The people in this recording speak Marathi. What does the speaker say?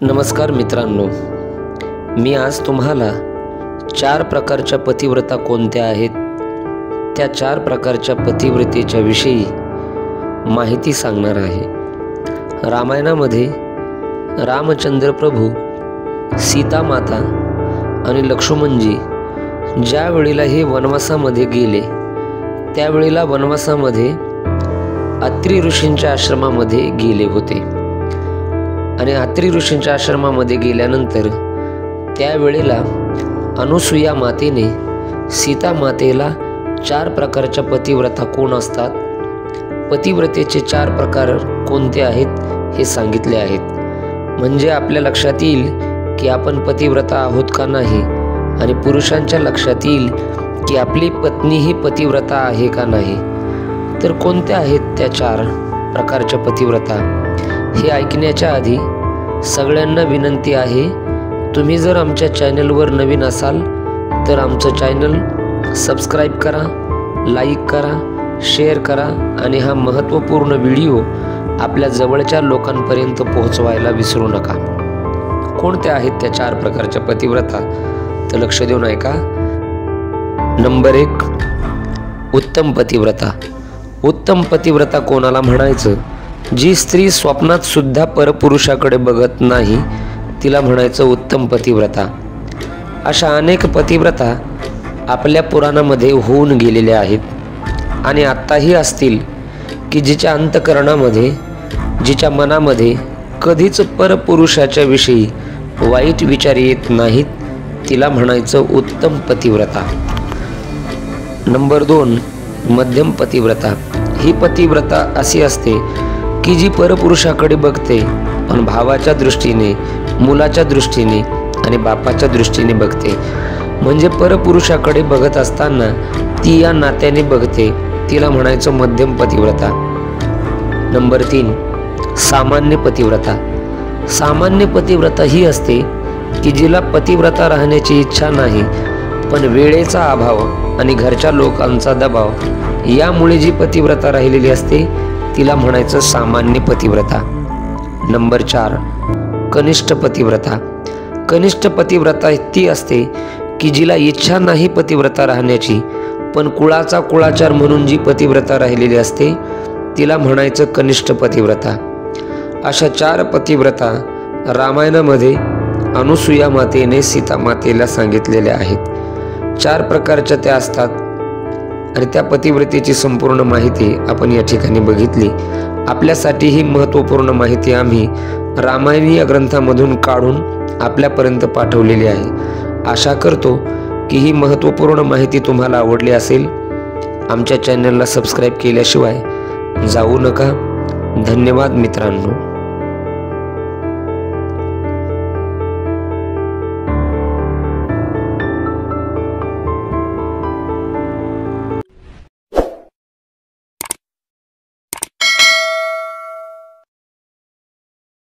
नमस्कार मित्रांनो, मी आज तुम्हाला 4 प्रकारच्या पतिव्रता कोणत्या आहेत त्या 4 प्रकारच्या पतिव्रतेच्या विषयी माहिती सांगणार आहे। रामायणामध्ये रामचंद्र प्रभू, सीता माता आणि लक्ष्मणजी ज्या वेळेला हे वनवासामध्ये गेले त्यावेळेला वनवासामध्ये अत्री ऋषींच्या आश्रमामध्ये गेले होते आणि अत्री ऋषींच्या आश्रमामध्ये गेल्यानंतर त्यावेळेला अनुसूया मातेने सीता मातेला 4 प्रकारच्या पतिव्रता कोण असतात, पतिव्रतेचे 4 प्रकार कोणते आहेत हे सांगितले आहेत। म्हणजे आपल्या लक्षात येईल की आपण पतिव्रता आहोत का नाही आणि पुरुषांच्या लक्षात येईल की आपली पत्नी ही पतिव्रता आहे का नाही। तर कोणत्या आहेत त्या 4 प्रकारच्या पतिव्रता हे ऐकण्याच्या आधी सगळ्यांना विनंती आहे, तुम्ही जर आमच्या चॅनलवर नवीन असाल तर आमचं चॅनल सबस्क्राईब करा, लाईक करा, शेअर करा आणि हा महत्त्वपूर्ण व्हिडिओ आपल्या जवळच्या लोकांपर्यंत पोहोचवायला विसरू नका। कोणत्या आहेत त्या 4 प्रकारच्या पतिव्रता तर लक्ष देऊन ऐका। नंबर 1, उत्तम पतिव्रता। उत्तम पतिव्रता कोणाला म्हणायचं? जी स्त्री स्वप्नात सुद्धा परपुरुषाकडे बघत नाही तिला म्हणायचं उत्तम पतिव्रता। अशा अनेक पतिव्रता आपल्या पुराणामध्ये होऊन गेलेल्या आहेत आणि आत्ताही असतील की जिच्या अंतःकरणामध्ये, जिच्या मनामध्ये कधीच परपुरुषाच्या विषयी वाईट विचार येत नाहीत तिला म्हणायचं उत्तम पतिव्रता। नंबर 2, मध्यम पतिव्रता। ही पतिव्रता अशी असते की जी परपुरुषाकडे बघते पण भावाच्या दृष्टीने, मुलाच्या दृष्टीने आणि बापाच्या दृष्टीने बघते। म्हणजे परपुरुषाकडे बघत असताना ती या नात्याने बघते, तिला म्हणायचं मध्यम पतिव्रता। नंबर 3, सामान्य पतिव्रता। सामान्य पतिव्रता ही असते की जिला पतिव्रता राहण्याची इच्छा नाही पण वेळेचा अभाव आणि घरच्या लोकांचा दबाव यामुळे जी पतिव्रता राहिलेली असते तिला म्हणायचं सामान्य पतिव्रता। नंबर 4, कनिष्ठ पतिव्रता। कनिष्ठ पतिव्रता ती असते की जिला इच्छा नाही पतिव्रता राहण्याची पण कुळाचा कुळाचार म्हणून जी पतिव्रता राहिलेली असते तिला म्हणायचं कनिष्ठ पतिव्रता। अशा 4 पतिव्रता रामायणामध्ये अनुसूया मातेने सीता मातेला सांगितलेल्या आहेत। 4 प्रकारच्या त्या असतात आणि त्या पतिव्रतेची संपूर्ण माहिती आपण या ठिकाणी बघितली। आपल्यासाठी ही महत्त्वपूर्ण माहिती आम्ही रामायणीय ग्रंथामधून काढून आपल्यापर्यंत पाठवलेली आहे। आशा करतो की ही महत्त्वपूर्ण माहिती तुम्हाला आवडली असेल। आमच्या चॅनलला सबस्क्राईब केल्याशिवाय जाऊ नका। धन्यवाद मित्रांनो।